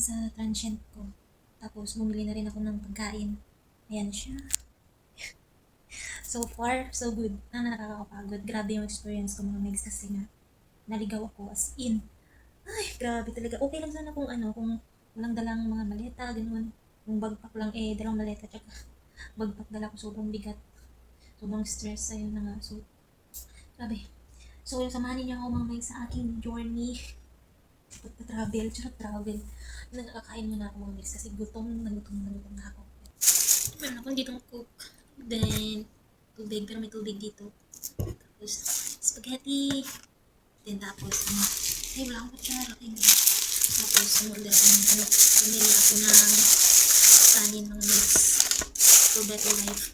sa transient ko. Tapos, bumili na rin ako ng pagkain. Ayan siya. So far, so good. Nakakapagod. Grabe yung experience ko mga megs kasi nga, naligaw ako as in. Ay, grabe talaga. Okay lang sana kung kung walang dalang mga maleta, ganun. Yung bagpak lang dalang maleta, tsaka bagpak dala ko sobrang bigat. Sobrang stress, ayun na nga. So, grabe. So, samahan niyo ako mga megs sa aking journey. Pagka-travel, tsaka travel. Nakakain muna ako mga megs kasi gutom na ako. Meron akong dito cook. Then, tubig, pero may tubig dito. Tapos, spaghetti. Then, tapos, ay, wala akong kutsara. Tapos, umorder ako ng pumili ako ng kanin mga megs. For better life.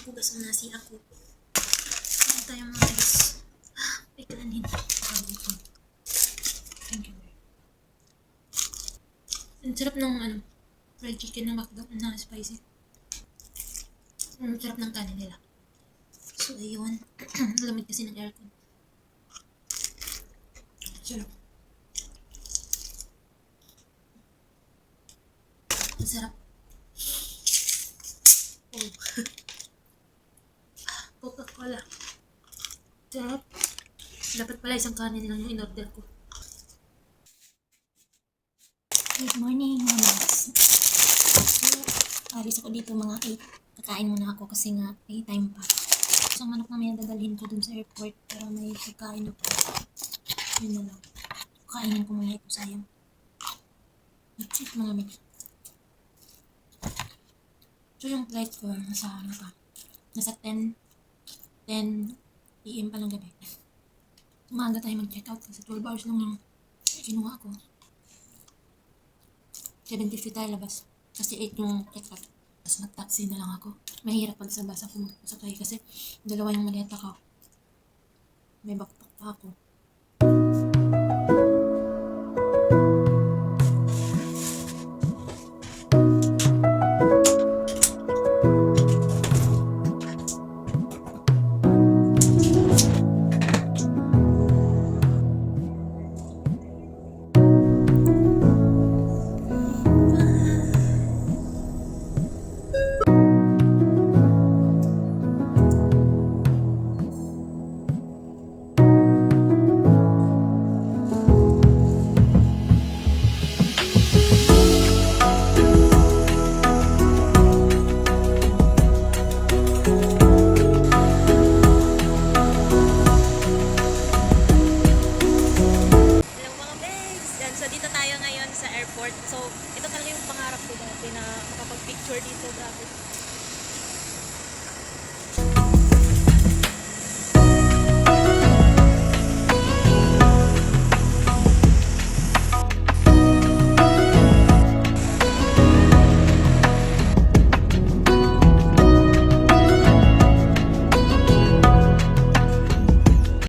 Hugas mo nasi ako. Ano tayo mga megs? Ay, kalanin. Thank you. Ang sarap ng fried chicken ng McDo na spicy. Ang sarap ng kanin nila. So, ayun. Lamig kasi ng aircon. Sarap. Ang sarap. Oh. Coca-Cola. Sarap. Dapat pala isang kanin lang yung in-order ko. Good morning, mga mags. So, alis ako dito mga 8. Kakain muna ako kasi nga may time pa. Isang manok na may dadalhin ko dun sa airport pero may pagkain ako. Yun na lang. Kainin ko muna ito, sayang. That's it mga mags. So yung flight ko, nasa 10 PM pa lang gabi. Umaga tayo mag-check out kasi 12 hours lang yung kinuha ko. 7:50 tayo labas. Kasi 8 yung check out. Tapos mag-taxi na lang ako. Mahirap pag sa bus ako masakay kasi dalawa yung maleta ko. May backpack pa ako. So, dito tayo ngayon sa airport. So, ito talaga yung pangarap ko dati na makapag-picture dito. Grabe.